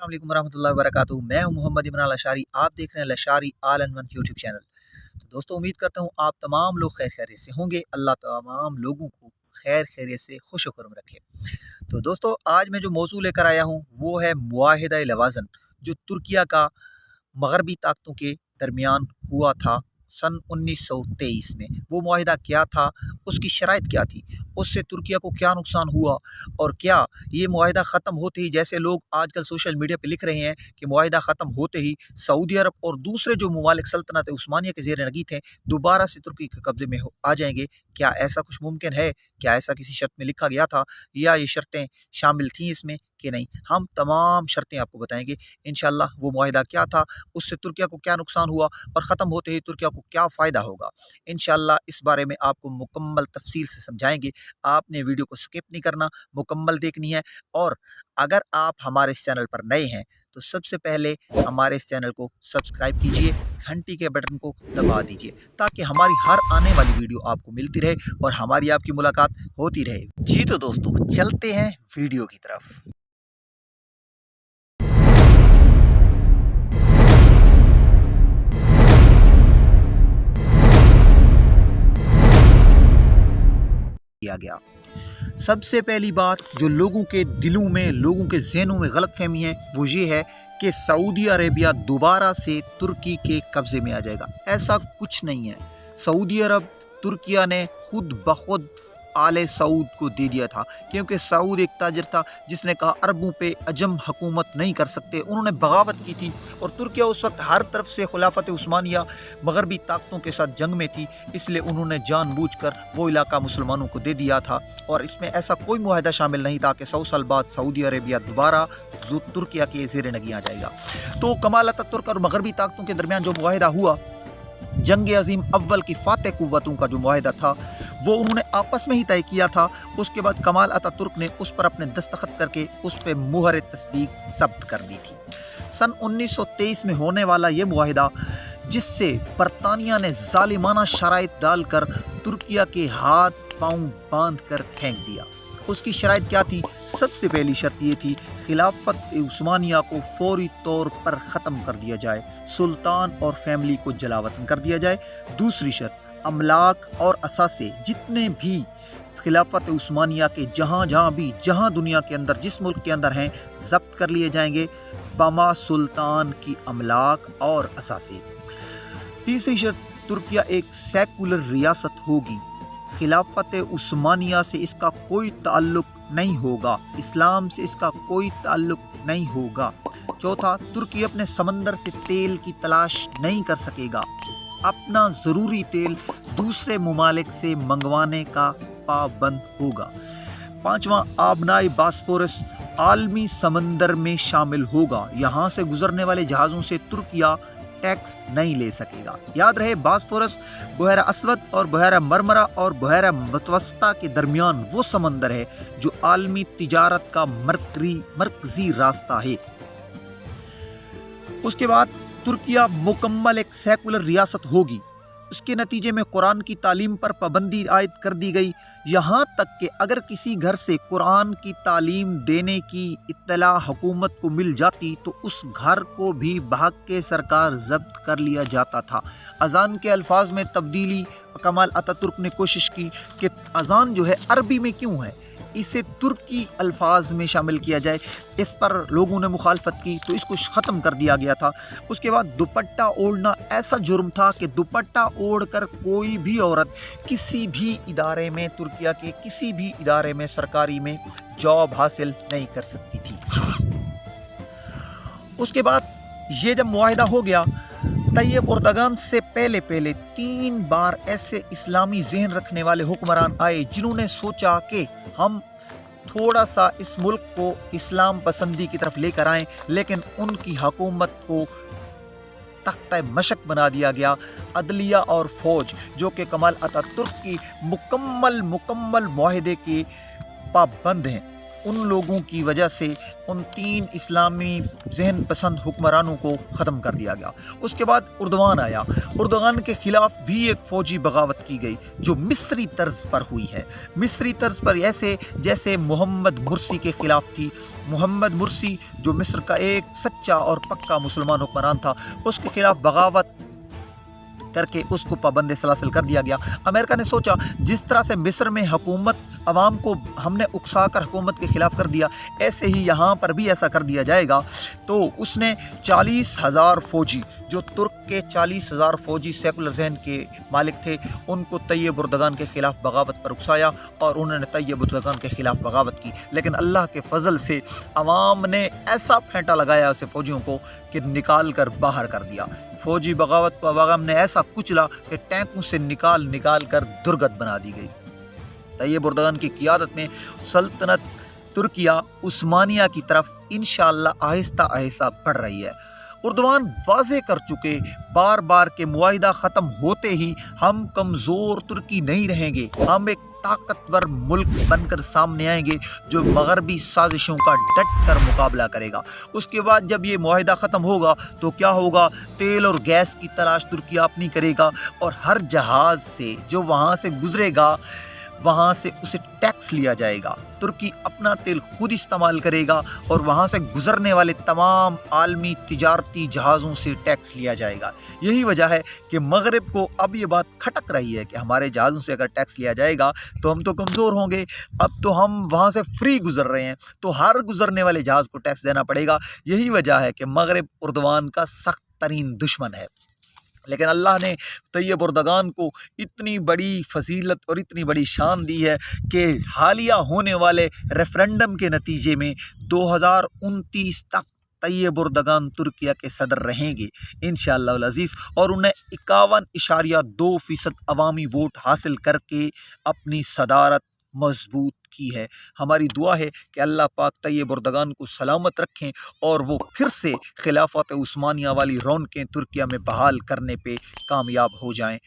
अस्सलाम वालेकुम वरहमतुल्लाहि वबरकातुहू। मैं हूं मोहम्मद इमरान लशारी। आप देख रहे हैं Lashari all in one YouTube channel. तो दोस्तों, उम्मीद करता हूं आप तमाम लोग खैर खैरियत से होंगे। अल्लाह तमाम लोगों को खैर खैरियत से खुश खुरम रखे। तो दोस्तों, आज मैं जो मौजू लेकर आया हूं वो है मुआहिदा लवाज़न, जो तुर्किया का मगरबी ताकतों के दरमियान हुआ था सन 1923 में। वो मुआहिदा क्या था, उसकी शराइत क्या थी, उससे तुर्किया को क्या नुकसान हुआ, और क्या ये मुआहिदा ख़त्म होते ही, जैसे लोग आजकल सोशल मीडिया पे लिख रहे हैं कि मुआहिदा ख़त्म होते ही सऊदी अरब और दूसरे जो ममालिक सल्तनत उस्मानिया के ज़ेर नगी थे दोबारा से तुर्की के कब्ज़े में आ जाएंगे। क्या ऐसा कुछ मुमकिन है? क्या ऐसा किसी शर्त में लिखा गया था, या ये शर्तें शामिल थीं इसमें कि नहीं? हम तमाम शर्तें आपको बताएंगे इंशाअल्लाह। वो मुआहिदा क्या था, उससे तुर्किया को क्या नुकसान हुआ, और ख़त्म होते ही तुर्किया को क्या फ़ायदा होगा, इंशाअल्लाह इस बारे में आपको मुकम्मल तफसील से समझाएंगे। आपने वीडियो को स्किप नहीं करना, मुकम्मल देखनी है। और अगर आप हमारे इस चैनल पर नए हैं तो सबसे पहले हमारे इस चैनल को सब्सक्राइब कीजिए, घंटी के बटन को दबा दीजिए, ताकि हमारी हर आने वाली वीडियो आपको मिलती रहे और हमारी आपकी मुलाकात होती रहे। जी तो दोस्तों, चलते हैं वीडियो की तरफ। किया गया। सबसे पहली बात जो लोगों के दिलों में, लोगों के ज़हनों में गलतफहमी है, वो ये है कि सऊदी अरेबिया दोबारा से तुर्की के कब्ज़े में आ जाएगा। ऐसा कुछ नहीं है। सऊदी अरब तुर्किया ने खुद ब खुद आले सऊद को दे दिया था, क्योंकि सऊद एक ताजर था जिसने कहा अरबों पे अजम हुकूमत नहीं कर सकते। उन्होंने बगावत की थी, और तुर्किया उस वक्त हर तरफ से खिलाफत उस्मानिया मगरबी ताकतों के साथ जंग में थी, इसलिए उन्होंने जानबूझकर वो इलाका मुसलमानों को दे दिया था। और इसमें ऐसा कोई मुआहिदा शामिल नहीं था कि 100 साल बाद सऊदी अरेबिया दोबारा तुर्किया के ज़ेर नगी आ जाएगा। तो कमाल अतातुर्क और मगरबी ताकतों के दरमियान जो मुआहिदा हुआ, जंग अजीम अव्वल की फातह कुव्वतों का जो मुआहिदा था, वो उन्होंने आपस में ही तय किया था। उसके बाद कमाल अतातुर्क ने उस पर अपने दस्तखत करके उस पर मुहर तस्दीक जब्त कर दी थी। सन 1923 में होने वाला ये मुआहिदा, जिससे बरतानिया ने जालिमाना शराइत डालकर तुर्किया के हाथ पांव बांध कर फेंक दिया। उसकी शराइत क्या थी? सबसे पहली शर्त ये थी, खिलाफत उस्मानिया को फौरी तौर पर ख़त्म कर दिया जाए, सुल्तान और फैमिली को जलावतन कर दिया जाए। दूसरी शर्त, अमलाक और असासे जितने भी खिलाफत उस्मानिया के जहाँ दुनिया के अंदर, जिस मुल्क के अंदर हैं, जब्त कर लिए जाएंगे बमा सुल्तान की अमलाक और असासे। तीसरी शर्त, तुर्किया एक सेकुलर रियासत होगी, खिलाफत उस्मानिया से इसका कोई ताल्लुक नहीं होगा, इस्लाम से इसका कोई ताल्लुक नहीं होगा। चौथा, तुर्की अपने समंदर से तेल की तलाश नहीं कर सकेगा, अपना ज़रूरी तेल दूसरे ममालिक से मंगवाने का पाबंद होगा। पांचवा, आबनाई बास्फोरस आलमी समंदर में शामिल होगा, यहाँ से गुजरने वाले जहाज़ों से तुर्किया टैक्स नहीं ले सकेगा। याद रहे, बास्फोरस बहरा असवद और बहरा मरमरा और बहरा मतवस्ता के दरमियान वो समंदर है जो आलमी तिजारत का मरकजी रास्ता है। उसके बाद तुर्किया मुकम्मल एक सेकुलर रियासत होगी। उसके नतीजे में कुरान की तालीम पर पाबंदी आयद कर दी गई, यहाँ तक कि अगर किसी घर से कुरान की तालीम देने की इत्तला हुकूमत को मिल जाती तो उस घर को भी भाग के सरकार जब्त कर लिया जाता था। अजान के अल्फाज में तब्दीली, कमाल अतातुर्क ने कोशिश की कि अजान जो है अरबी में क्यों है, इसे तुर्की अल्फाज में शामिल किया जाए। इस पर लोगों ने मुखालफत की तो इसको ख़त्म कर दिया गया था। उसके बाद दुपट्टा ओढ़ना ऐसा जुर्म था कि दुपट्टा ओढ़कर कोई भी औरत किसी भी इदारे में, तुर्किया के किसी भी इदारे में, सरकारी में जॉब हासिल नहीं कर सकती थी। उसके बाद ये जब मुआहिदा हो गया, तैयब एर्दोगान से पहले 3 बार ऐसे इस्लामी ज़हन रखने वाले हुक्मरान आए जिन्होंने सोचा कि हम थोड़ा सा इस मुल्क को इस्लाम पसंदी की तरफ लेकर आएं, लेकिन उनकी हुकूमत को तख्ता मशक बना दिया गया। अदलिया और फौज, जो कि कमाल अतातुर्क की मुकम्मल मुआहिदे के पाबंद हैं, उन लोगों की वजह से उन 3 इस्लामी जहन पसंद हुक्मरानों को ख़त्म कर दिया गया। उसके बाद उर्दवान आया। उर्दवान के ख़िलाफ़ भी एक फ़ौजी बगावत की गई जो मिस्री तर्ज पर हुई है। मिस्री तर्ज पर ऐसे जैसे मोहम्मद मुर्सी के ख़िलाफ़ थी। मोहम्मद मुर्सी जो मिस्र का एक सच्चा और पक्का मुसलमान हुक्मरान था, उसके ख़िलाफ़ बगावत करके उसको पाबंद सलासिल कर दिया गया। अमेरिका ने सोचा जिस तरह से मिस्र में हुकूमत अवाम को हमने उकसा कर हुकूमत के ख़िलाफ़ कर दिया, ऐसे ही यहाँ पर भी ऐसा कर दिया जाएगा। तो उसने 40,000 फ़ौजी, जो तुर्क के 40,000 फ़ौजी सेकुलर जहन के मालिक थे, उनको तैयब उर्दगान के ख़िलाफ़ बगावत पर उकसाया और उन्होंने तैयब उर्दगान के ख़िलाफ़ बगावत की। लेकिन अल्लाह के फ़ज़ल से अवाम ने ऐसा फेंटा लगाया उसे फ़ौजियों को कि निकाल कर बाहर कर दिया। फ़ौजी बगावत को अवाम ने ऐसा कुचला कि टैंकों से निकाल कर दुर्गत बना दी गई। तैयब उर्दगान की क़ियादत में सल्तनत तुर्किया उस्मानिया की तरफ इंशाअल्लाह आहिस्ता आहिस्ता बढ़ रही है। उर्दवान वाज़े कर चुके बार बार के मुआहिदा ख़त्म होते ही हम कमज़ोर तुर्की नहीं रहेंगे, हम एक ताकतवर मुल्क बनकर सामने आएंगे जो मगरबी साजिशों का डट कर मुकाबला करेगा। उसके बाद जब ये मुआहिदा ख़त्म होगा तो क्या होगा, तेल और गैस की तलाश तुर्की अपनी करेगा और हर जहाज़ से जो वहाँ से गुजरेगा वहाँ से उसे टैक्स लिया जाएगा। तुर्की अपना तेल खुद इस्तेमाल करेगा और वहाँ से गुजरने वाले तमाम आलमी तिजारती जहाज़ों से टैक्स लिया जाएगा। यही वजह है कि मगरब को अब ये बात खटक रही है कि हमारे जहाज़ों से अगर टैक्स लिया जाएगा तो हम तो कमज़ोर होंगे। अब तो हम वहाँ से फ्री गुजर रहे हैं तो हर गुजरने वाले जहाज़ को टैक्स देना पड़ेगा। यही वजह है कि मगरब उर्दवान का सख्त तरीन दुश्मन है। लेकिन अल्लाह ने तैयब उर्दगान को इतनी बड़ी फजीलत और इतनी बड़ी शान दी है कि हालिया होने वाले रेफरेंडम के नतीजे में 2029 तक तैयब उर्दगान तुर्किया के सदर रहेंगे इंशाअल्लाह अज़ीज़, और उन्हें 51.2% अवामी वोट हासिल करके अपनी सदारत मजबूत की है। हमारी दुआ है कि अल्लाह पाक तैयब उर्दगान को सलामत रखें और वो फिर से खिलाफत उस्मानिया वाली रौनकें तुर्किया में बहाल करने पे कामयाब हो जाएं।